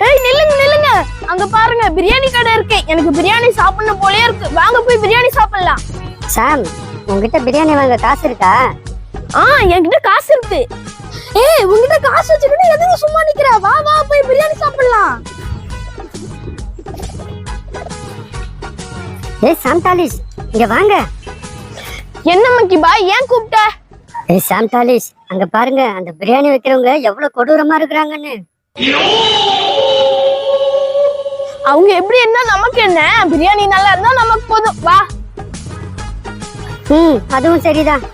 ஏய் நில்லுங்க நில்லுங்க, அங்க பாருங்க பிரியாணி கடை இருக்கு. எனக்கு பிரியாணி சாப்பிடணும் போலயே இருக்கு. வாங்க போய் பிரியாணி சாப்பிடலாம். சாம், உங்ககிட்ட பிரியாணி வாங்க காசு இருக்கா? என்கிட்ட காசு இருக்கு. ஏய் உன்கிட்ட காசு வச்சுக்கிட்டு எதுக்கு சும்மா நிக்கிற? வா வா போய் பிரியாணி சாப்பிடலாம். ஏய் சாம்டாலிஸ், இங்க வாங்க. என்ன மக்கி பாய், ஏன் கூப்பிட்ட? ஏய் சாம்டாலிஸ், அங்க பாருங்க அந்த பிரியாணி வைக்கிறவங்க எவ்வளவு கொடூரமா இருக்கிறாங்கன்னு. அவங்க எப்படி இருந்தா நமக்கு என்ன? பிரியாணி நல்லா இருந்தா நமக்கு போதும். வா. அதுவும் சரிதான்.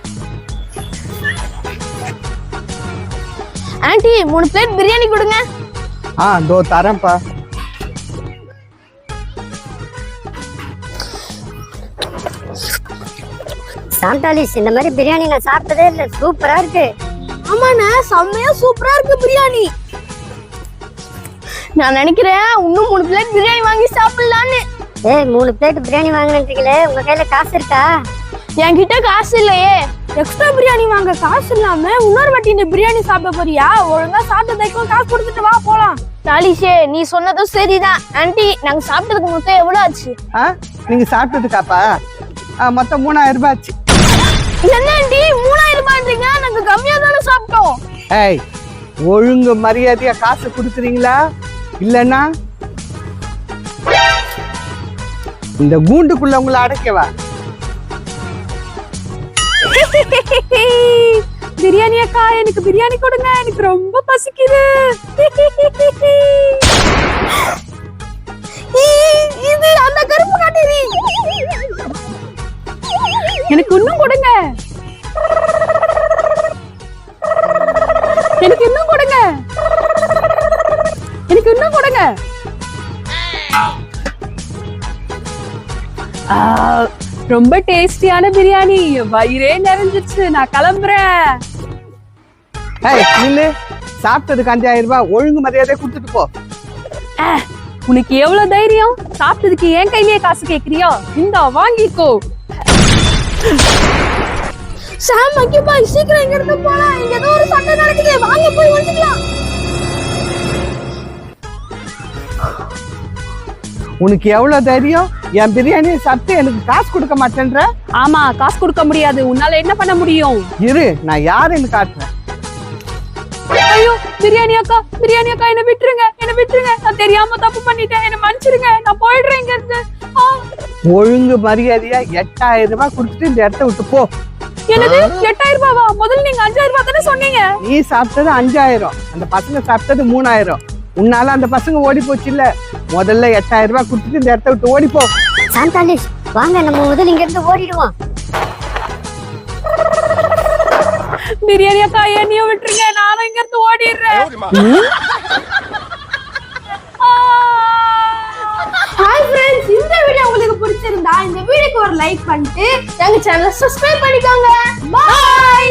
ஆண்டி 3 பிளேட் பிரியாணி கொடுங்க. தோ தரேன்ப்பா. சாம்டாலிஸ், இந்த மாதிரி பிரியாணி நான் சாப்பிட்டதே இல்ல. சூப்பரா இருக்கு. ஆமாண்ணா, செம்மையா சூப்பரா இருக்கு பிரியாணி. நான் நினைக்கிறேன் இன்னும் 3 பிளேட் பிரியாணி வாங்கி சாப்பிடலான்னு. ஏய் 3 பிளேட் பிரியாணி வாங்கினீங்களே, உங்க கையில காசு இருக்கா? என்கிட்ட காசு இல்லையே. எக்ஸ்ட்ரா பிரியாணி வாங்க காசு இல்லாம இன்னொரு வாட்டி இந்த பிரியாணி சாப்பிட போறியா? ஒழுங்கா சாப்பிட்டதுக்கும் காசு கொடுத்துட்டு வா போலாம். தாலிஷே, நீ சொன்னதும் சரிதான். ஆண்டி, நாங்க சாப்பிட்டதுக்கு மொத்தம் எவ்வளவு ஆச்சு? நீங்க சாப்பிட்டதுக்காப்பா மொத்தம் 3000 ரூபாய் ஆச்சு. என்ன ஆண்டி 3000 ரூபாய்ன்றீங்க? நாங்க கம்மியா தானே சாப்பிட்டோம். ஏய், ஒழுங்கு மரியாதையா காசு கொடுக்குறீங்களா இல்லன்னா இந்த கூண்டுக்குள்ள உங்களை அடைக்கவா? பிரியாணி அக்கா, எனக்கு பிரியாணி கொடுங்க, எனக்கு ரொம்ப பசிக்குது. இது அந்த கருப்பு காட்டேரி. எனக்கு இன்னும் கொடுங்க, எனக்கு இன்னும் கொடுங்க, எனக்கு இன்னும் கொடுங்க. ரொம்ப டேஸ்டியான பிரியாணி, வயிறே நிறைஞ்சிருச்சு. நான் கிளம்புறேன். இல்ல, சாப்பிட்டதுக்கு 5000 ரூபாய் ஒழுங்கு மரியாதையா கொடுத்துட்டு போ. உனக்கு எவ்வளவு தைரியம்? சாப்பிட்டதுக்கு என் கையிலேயே காசு கேக்குறியா? இந்தா வாங்கிக்கோ. சாம், மக்கிப்பா, சீக்கிரம் இங்க இருந்து போலாம். இங்க ஏதோ ஒரு சண்டை நடக்குது. வாங்க போய் ஒளிஞ்சுக்கலாம். உனக்கு எவ்வளவு தைரியம் என் பிரியாணியை சாப்பிட்டு எனக்கு காசு கொடுக்க மாட்டேன்ற? ஆமா, காசு கொடுக்க முடியாது. உன்னால என்ன பண்ண முடியும்? இரு, நான் யாருன்னு காட்டுறேன். ஐயோ பிரியாணி அக்கா, பிரியாணி அக்கா, என்ன விட்டுருங்க, என்ன விட்டுருங்க. நான் தெரியாம தப்பு பண்ணிட்டேன், என்ன மன்னிச்சிருங்க. நான் போயிடுறேன் இங்க இருந்து. ஒழுங்கு மரியாதையா 8000 ரூபாய் கொடுத்துட்டு இந்த இடத்த விட்டு போ. என்னது 8000 ரூபாவா? முதல்ல நீங்க 5000 ரூபாய் தானே சொன்னீங்க. நீ சாப்பிட்டது 5000, அந்த பசங்க சாப்பிட்டது 3000. உன்னால அந்த பசங்க ஓடி போச்சு இல்ல. முதல்ல 8000 ரூபாய் கொடுத்துட்டு இந்த இடத்த விட்டு ஓடி போ. சாந்தாலிஸ், வாங்க நம்ம முதல்ல இங்க இருந்து ஓடிடுவோம். பிரியாணி அக்கா, என்னையும் விட்டுருங்க, நானும் இங்க இருந்து ஓடிடுறேன். ஹாய் ஃப்ரெண்ட்ஸ், இந்த வீடியோ உங்களுக்கு பிடிச்சிருந்தா இந்த வீடியோக்கு ஒரு லைக் பண்ணிட்டு எங்க சேனலை சப்ஸ்கிரைப் பண்ணிக்கோங்க. பை.